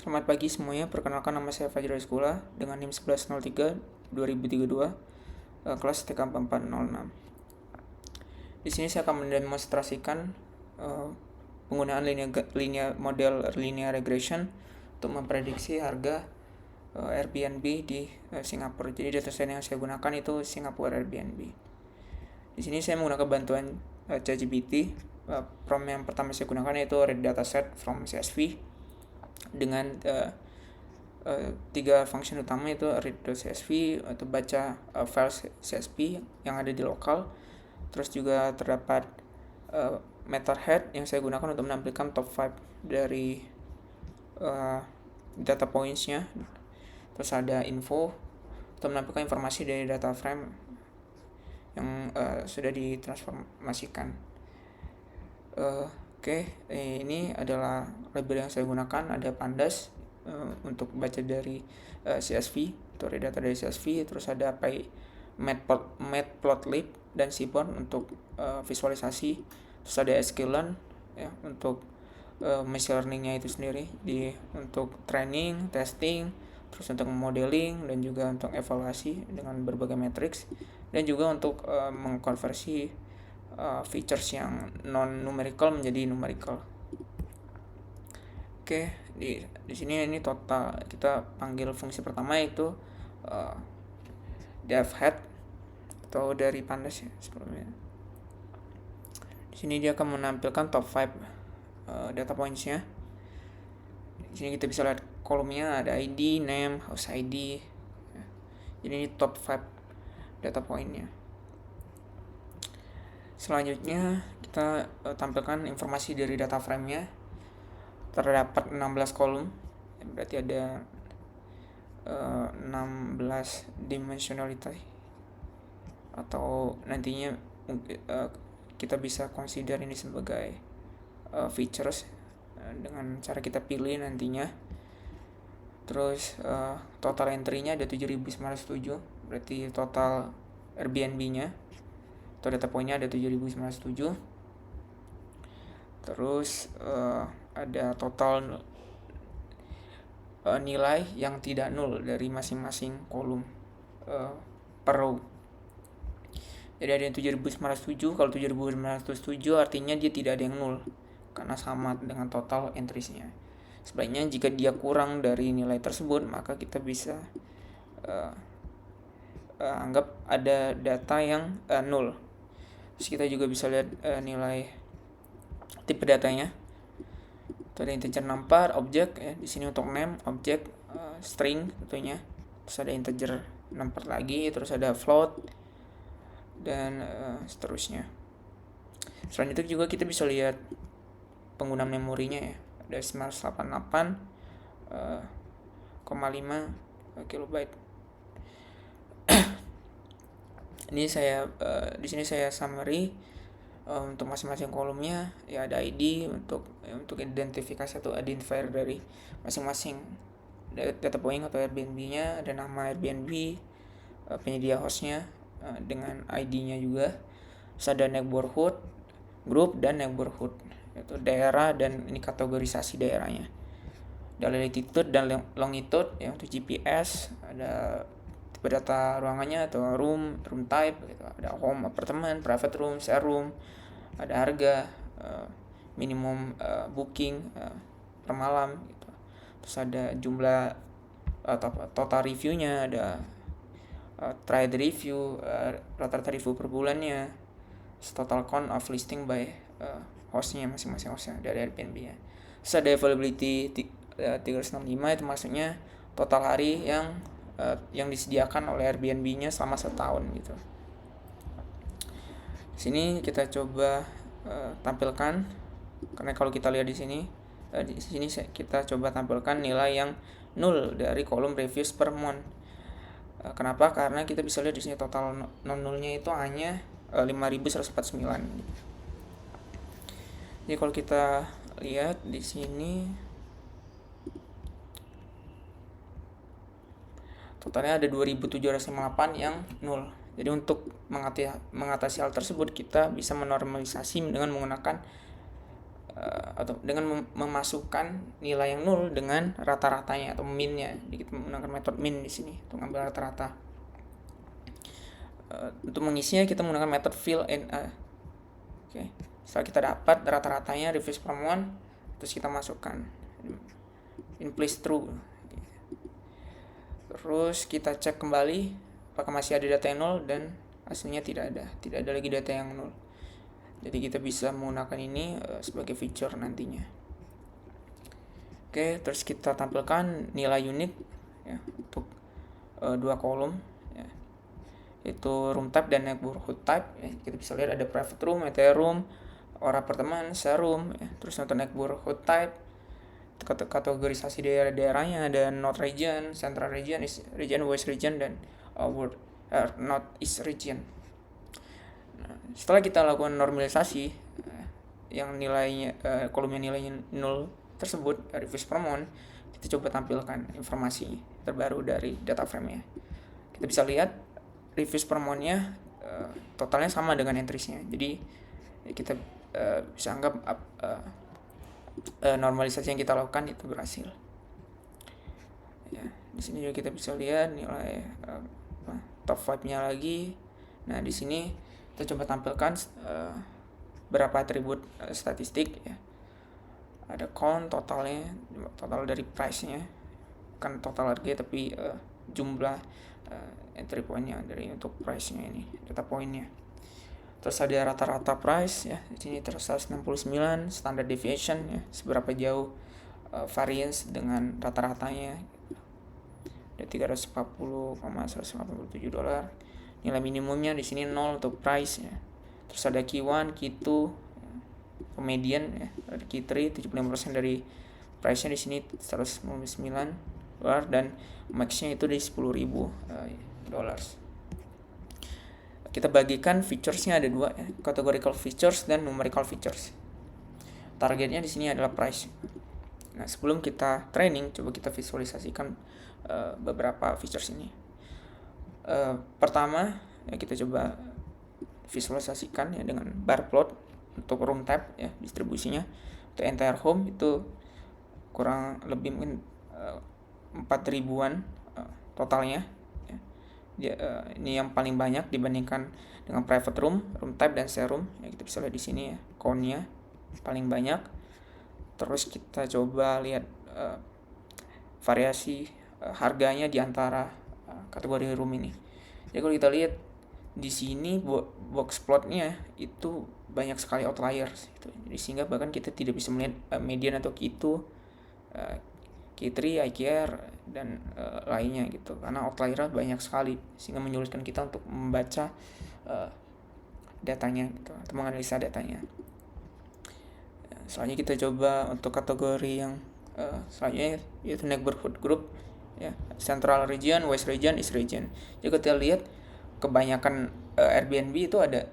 Selamat pagi semuanya, perkenalkan nama saya Fajrul Iskula dengan NIM 1103 2032, kelas TK 4406. Di sini saya akan mendemonstrasikan penggunaan model linear regression untuk memprediksi harga Airbnb di Singapura. Jadi dataset yang saya gunakan itu Singapore Airbnb. Di sini saya menggunakan bantuan ChatGPT. Prompt yang pertama saya gunakan yaitu read dataset from CSV dengan 3 function utama, itu read.csv atau baca file CSV yang ada di lokal. Terus juga terdapat method head yang saya gunakan untuk menampilkan top 5 dari data points-nya. Terus ada info untuk menampilkan informasi dari data frame yang sudah ditransformasikan. Ini adalah label yang saya gunakan. Ada pandas untuk baca dari CSV atau data dari CSV. Terus ada matplotlib dan seaborn untuk visualisasi. Terus ada sklearn ya untuk machine learning-nya itu sendiri, untuk training, testing, terus untuk modeling dan juga untuk evaluasi dengan berbagai matriks, dan juga untuk mengkonversi features yang non numerical menjadi numerical. Di sini ini total kita panggil fungsi pertama yaitu dev head atau dari pandas ya sebelumnya. Di sini dia akan menampilkan top 5 data points-nya. Di sini kita bisa lihat kolomnya ada ID, name, house ID. Jadi ini top 5 data point-nya. Selanjutnya kita tampilkan informasi dari data frame-nya. Terdapat 16 kolom, berarti ada 16 dimensionality, atau nantinya kita bisa consider ini sebagai features dengan cara kita pilih nantinya. Terus total entry-nya ada 7.907, berarti total Airbnb-nya atau data point-nya ada 7.907. Terus ada total nilai yang tidak nol dari masing-masing kolom per row. Jadi ada yang 7.907. Kalau 7.907 artinya dia tidak ada yang nol karena sama dengan total entries-nya. Sebaliknya jika dia kurang dari nilai tersebut, maka kita bisa anggap ada data yang nol. Terus kita juga bisa lihat nilai tipe datanya. Itu ada integer number, object ya. Di sini untuk name, object, string tentunya. Terus ada integer number lagi, terus ada float dan seterusnya. Selain itu juga kita bisa lihat penggunaan memorinya ya. Ada 988,5 kilobyte. Ini saya di sini saya summary untuk masing-masing kolomnya ya. Ada ID untuk identifikasi atau identifier dari masing-masing data point atau Airbnb-nya, ada nama Airbnb, penyedia hostnya dengan ID-nya juga. Terus ada neighborhood, group, dan neighborhood, yaitu daerah dan ini kategorisasi daerahnya. Ada latitude dan longitude ya untuk GPS. Ada tipe data ruangannya atau room type gitu. Ada home, apartemen, private room, share room. Ada harga, minimum booking per malam gitu. Terus ada jumlah total review-nya, ada trade review, rata-rata review per bulannya, total count of listing by hostnya, masing-masing hostnya dari Airbnb-nya. Terus ada availability 365, itu maksudnya total hari yang disediakan oleh Airbnb-nya selama setahun gitu. Di sini kita coba tampilkan, karena kalau kita lihat di sini kita coba tampilkan nilai yang 0 dari kolom reviews per month. Kenapa? Karena kita bisa lihat di sini total non-nulnya itu hanya 5.149. Jadi kalau kita lihat di sini totalnya ada 2.758 yang 0. Jadi untuk mengatasi hal tersebut kita bisa menormalisasi dengan menggunakan atau dengan memasukkan nilai yang 0 dengan rata-ratanya atau min-nya. Jadi kita menggunakan metode min di sini untuk ngambil rata-rata. Untuk mengisinya kita menggunakan metode fill in. Oke. Setelah kita dapat rata-ratanya reverse from 1, terus kita masukkan in place true. Terus kita cek kembali apakah masih ada data yang 0, dan hasilnya tidak ada lagi data yang 0. Jadi kita bisa menggunakan ini sebagai feature nantinya. Oke, terus kita tampilkan nilai unik ya, untuk 2 kolom ya, itu room type dan neighborhood type ya. Kita bisa lihat ada private room, ETH room, or apartemen, share room ya. Terus untuk neighborhood type, kategorisasi daerah-daerahnya ada North Region, Central Region, East Region, West Region, dan North East Region. Nah, setelah kita lakukan normalisasi yang nilainya kolom yang nilainya 0 tersebut reverse from 1, kita coba tampilkan informasi terbaru dari data frame-nya. Kita bisa lihat reverse from 1-nya totalnya sama dengan entries-nya. Jadi kita bisa anggap normalisasi yang kita lakukan itu berhasil. Ya, di sini juga kita bisa lihat nilai top 5-nya lagi. Nah, di sini kita coba tampilkan berapa atribut statistik ya. Ada count, total dari price-nya, bukan total harga tapi jumlah entry point-nya dari untuk price-nya ini, data point-nya. Terus ada rata-rata price ya, di sini terus 169 standard deviation ya, seberapa jauh variance dengan rata-ratanya. Ada $340,187. Nilai minimumnya di sini 0 untuk price ya. Terus ada Q1, Q2, median ya, ada Q3 75% dari price-nya di sini $159 dan max-nya itu di $10.000. Kita bagikan features-nya ada 2 ya, categorical features dan numerical features. Targetnya di sini adalah price. Nah, sebelum kita training, coba kita visualisasikan beberapa features ini. Pertama, ya kita coba visualisasikan ya dengan bar plot untuk room type ya, distribusinya. Untuk entire home itu kurang lebih mungkin 4.000-an totalnya. Ini yang paling banyak dibandingkan dengan private room type dan share room ya, kita bisa lihat di sini ya, count-nya paling banyak. Terus kita coba lihat variasi harganya di antara kategori room ini. Jadi kalau kita lihat di sini box plotnya itu banyak sekali outliers gitu. Jadi sehingga bahkan kita tidak bisa melihat median atau Q2, Q3, IKR dan lainnya gitu, karena outlier banyak sekali sehingga menyulitkan kita untuk membaca datanya gitu, atau menganalisa datanya. Selanjutnya kita coba untuk kategori yang selanjutnya yaitu neighborhood group ya, Central Region, West Region, East Region. Jadi kita lihat kebanyakan Airbnb itu ada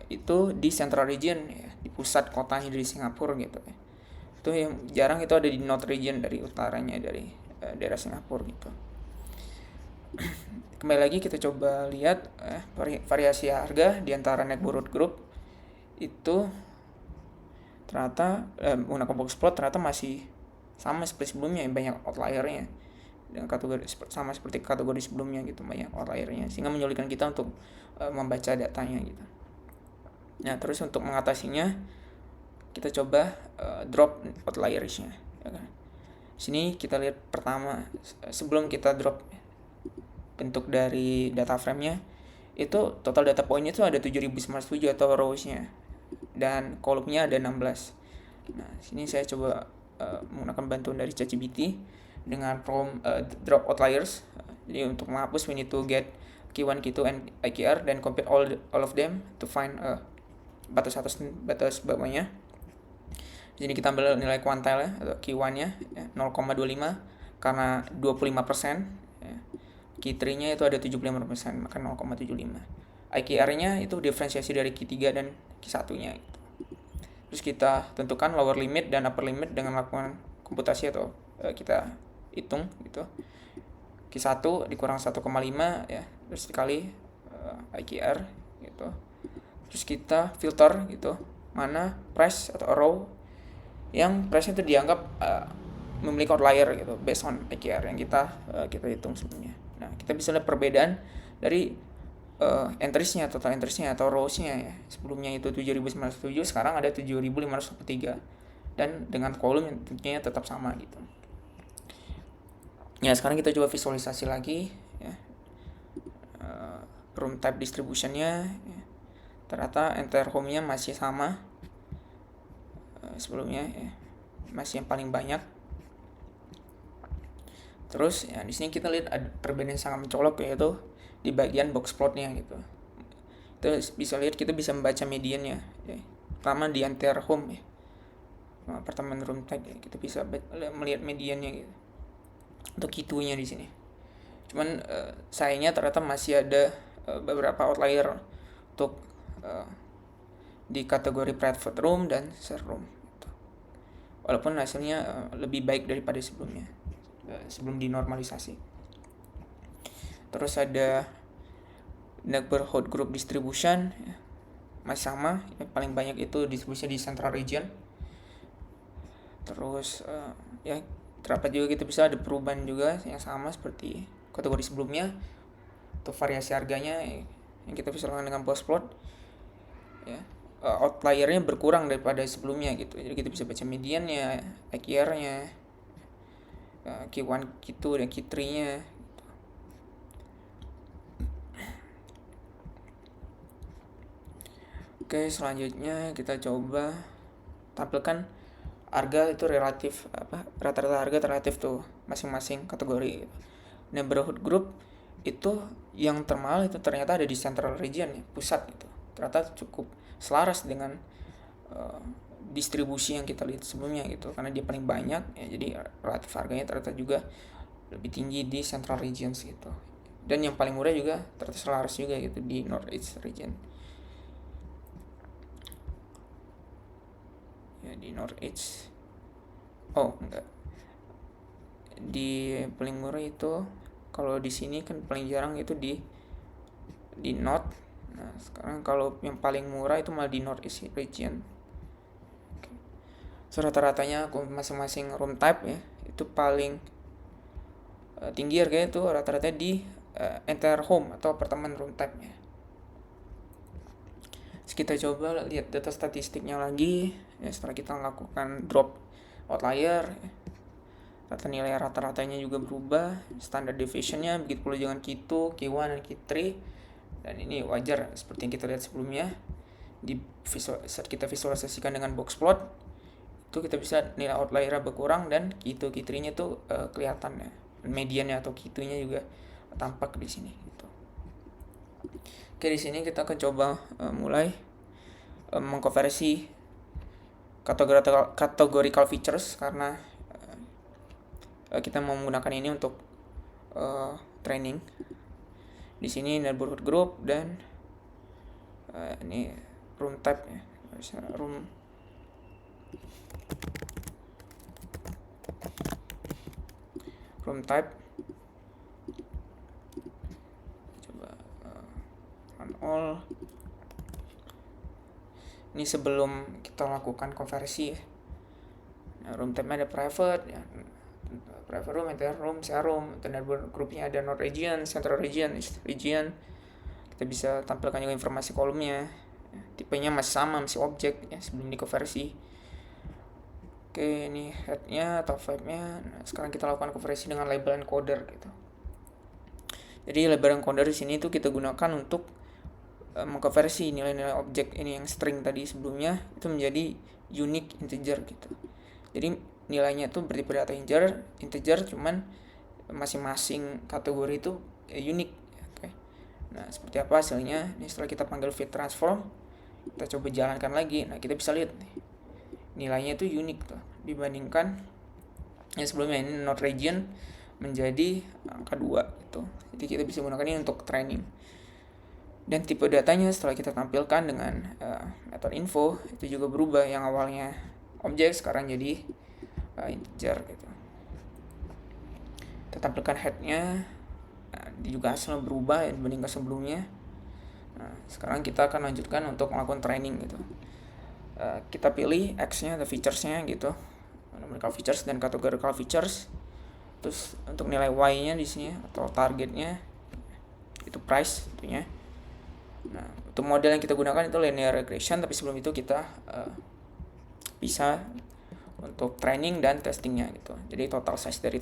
itu di Central Region ya, di pusat kotanya dari Singapura gitu ya. Itu yang jarang itu ada di North Region, dari utaranya, dari daerah Singapura gitu. Kembali lagi kita coba lihat variasi harga di antara neighborhood group itu ternyata menggunakan box plot ternyata masih sama seperti sebelumnya, banyak outliernya dengan kategori sama seperti kategori sebelumnya gitu, banyak outliernya sehingga menyulitkan kita untuk membaca datanya gitu. Nah, terus untuk mengatasinya kita coba drop outliersnya ya kan. Sini kita lihat pertama, sebelum kita drop bentuk dari data frame-nya, itu total data point-nya itu ada 7.907 atau rows-nya, dan kolomnya ada 16. Nah, sini saya coba menggunakan bantuan dari ChatGPT dengan prompt drop outliers. Jadi untuk menghapus, we need to get Q1, Q2, and IKR, dan compare all of them to find batas atas, batas bawahnya. Jadi kita ambil nilai kuantil ya, atau Q1-nya ya, 0,25 karena 25%. Ya. Q3-nya itu ada 75%, maka 0,75. IKR-nya itu diferensiasi dari Q3 dan Q1-nya. Gitu. Terus kita tentukan lower limit dan upper limit dengan melakukan komputasi atau kita hitung gitu. Q1 dikurang 1,5 ya, terus dikali IKR gitu. Terus kita filter gitu, mana price atau row yang price-nya itu dianggap memiliki outlier gitu based on AQR yang kita hitung sebelumnya. Nah, kita bisa lihat perbedaan dari entries-nya, total entries-nya atau rows-nya ya. Sebelumnya itu 7.907, sekarang ada 7.543. Dan dengan kolom yang tentunya tetap sama gitu. Ya, sekarang kita coba visualisasi lagi ya. Room type distribution-nya ya. Ternyata entire home-nya masih sama sebelumnya ya. Masih yang paling banyak. Terus ya di sini kita lihat ada perbedaan yang sangat mencolok, yaitu di bagian box plotnya gitu. Terus bisa lihat kita bisa membaca mediannya ya. Pertama di entire home ya, apartemen room type ya, kita bisa melihat mediannya gitu untuk Q2-nya di sini. Cuman sayangnya ternyata masih ada beberapa outlier untuk di kategori private room dan share room gitu. Walaupun hasilnya lebih baik daripada sebelumnya, sebelum dinormalisasi. Terus ada neighborhood group distribution ya, masih sama ya, paling banyak itu distribusi di central region. Terus ya terdapat juga kita bisa ada perubahan juga yang sama seperti kategori sebelumnya. Untuk variasi harganya yang kita bisa lakukan dengan box plot ya, outliernya berkurang daripada sebelumnya gitu. Jadi kita bisa baca mediannya, AQR-nya, Q1, Q2 dan Q3-nya gitu. Oke, selanjutnya kita coba tampilkan harga itu relatif rata-rata harga relatif tuh masing-masing kategori gitu. Neighborhood group itu yang termahal itu ternyata ada di central region ya, pusat gitu. Ternyata cukup selaras dengan distribusi yang kita lihat sebelumnya gitu, karena dia paling banyak ya, jadi relatif harganya ternyata juga lebih tinggi di central regions gitu. Dan yang paling murah juga ternyata selaras juga gitu di northeast region ya, di northeast. Oh enggak, di paling murah itu kalau di sini kan paling jarang itu di north. Nah, sekarang kalau yang paling murah itu malah di northeast region. So, rata-ratanya masing-masing room type ya itu paling tinggi harganya itu rata-rata di entire home atau apartemen room type ya. Terus kita coba lihat data statistiknya lagi ya, setelah kita melakukan drop outlier ya. Rata nilai rata-ratanya juga berubah, standard deviation-nya begitu pula dengan Q2, Q1 dan Q3. Dan ini wajar seperti yang kita lihat sebelumnya. Saat kita visualisasikan dengan box plot itu kita bisa nilai outlier berkurang dan Q2, Q3-nya tuh kelihatan ya. Mediannya atau Q2-nya juga tampak di sini gitu. Oke, di sini kita akan coba mulai mengkonversi categorical features karena kita mau menggunakan ini untuk training. Di sini neighborhood group dan ini room type ya, room type. Coba run all. Ini sebelum kita lakukan konversi ya. Nah, room type ada private ya, private room, entire room, share room. Dan grupnya ada north region, central region, east region. Kita bisa tampilkan juga informasi kolomnya. Tipenya masih sama, masih objek ya sebelum dikonversi. Oke, ini head-nya atau vibe-nya. Nah, sekarang kita lakukan konversi dengan label encoder gitu. Jadi label encoder di sini tuh kita gunakan untuk mengkonversi nilai-nilai objek ini yang string tadi sebelumnya itu menjadi unique integer gitu. Jadi nilainya itu bertipe data integer cuman masing-masing kategori itu unik. Oke. Nah, seperti apa hasilnya? Ini setelah kita panggil fit transform, kita coba jalankan lagi. Nah, kita bisa lihat nih. Nilainya itu unik tuh dibandingkan yang sebelumnya. Ini not region menjadi angka 2 gitu. Jadi kita bisa gunakan ini untuk training. Dan tipe datanya setelah kita tampilkan dengan metode info itu juga berubah, yang awalnya objek sekarang jadi integer gitu. Kita tampilkan head-nya, juga hasilnya berubah dibandingkan sebelumnya. Nah, sekarang kita akan lanjutkan untuk melakukan training gitu. kita pilih X-nya atau features-nya gitu, numerical features dan categorical features. Terus untuk nilai Y-nya di sini atau targetnya itu price tentunya. Nah, untuk model yang kita gunakan itu linear regression, tapi sebelum itu kita bisa untuk training dan testingnya gitu. Jadi total size dari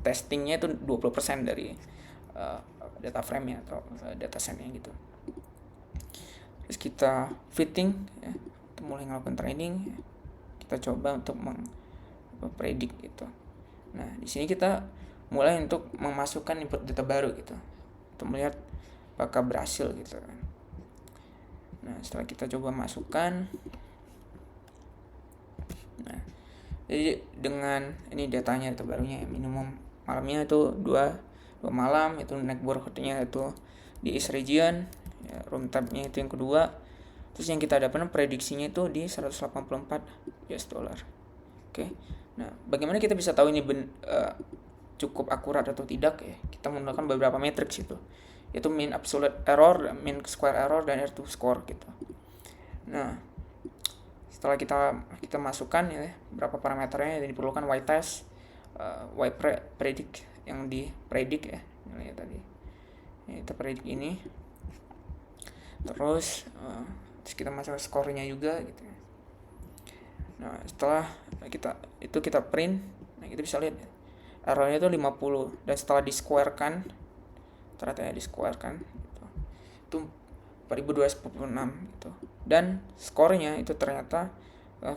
testingnya itu 20% dari data frame-nya atau data set-nya gitu. Terus kita fitting ya, untuk mulai melakukan training, kita coba untuk mempredik gitu. Nah, di sini kita mulai untuk memasukkan input data baru gitu, untuk melihat apakah berhasil gitu kan. Nah, setelah kita coba masukkan, nah jadi dengan ini datanya itu barunya minimum malamnya itu 2 malam, itu neighborhood-nya itu di East region ya, room type-nya itu yang kedua. Terus yang kita dapatkan prediksinya itu di 184 US dollar. Oke. Nah, bagaimana kita bisa tahu ini cukup akurat atau tidak ya? Kita menggunakan beberapa matriks itu. Yaitu mean absolute error, mean square error, dan R2 score gitu. Nah, setelah kita masukkan ya berapa parameternya yang diperlukan, Y test, Y predict yang di predict ya nilainya tadi. Ya, kita predict ini. Terus kita masuk skornya juga gitu. Nah, setelah kita print, nah kita bisa lihat errornya itu 50 dan setelah di squarekan ternyata ya di squarekan gitu, itu 4246 gitu. Dan skornya itu ternyata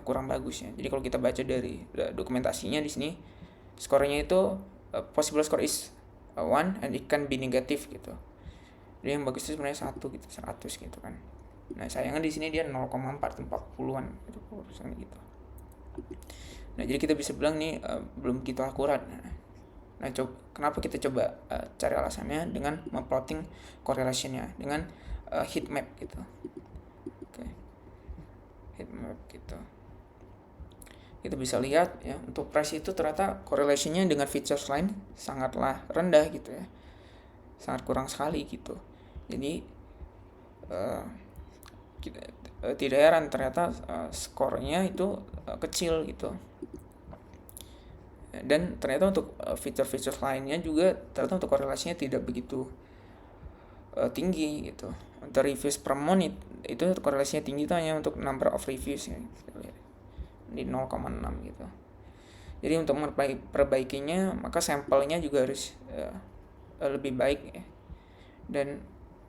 kurang bagus ya. Jadi kalau kita baca dari dokumentasinya di sini, skornya itu possible score is 1 and it can be negative gitu. Jadi yang bagus itu sebenarnya 1 gitu, 100 gitu kan. Nah, sayangnya di sini dia 0,4 40-an gitu. Nah, jadi kita bisa bilang nih belum begitu akurat. Nah, kenapa kita coba cari alasannya dengan memplotting correlation-nya dengan heat map gitu. Oke. Heat map gitu. Kita bisa lihat ya, untuk price itu ternyata correlation-nya dengan features lain sangatlah rendah gitu ya. Sangat kurang sekali gitu. Jadi tidak heran ternyata skornya itu kecil gitu. Dan ternyata untuk feature-feature lainnya juga ternyata untuk korelasinya tidak begitu tinggi gitu. Untuk reviews per month itu korelasinya tinggi itu hanya untuk number of reviews ya, di 0,6 gitu. Jadi untuk memperbaikinya maka sampelnya juga harus lebih baik ya. Dan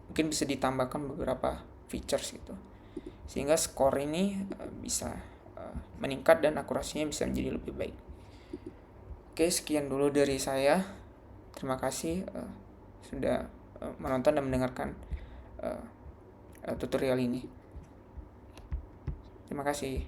mungkin bisa ditambahkan beberapa features gitu, sehingga skor ini bisa meningkat dan akurasinya bisa menjadi lebih baik. Oke, sekian dulu dari saya. Terima kasih sudah menonton dan mendengarkan tutorial ini. Terima kasih.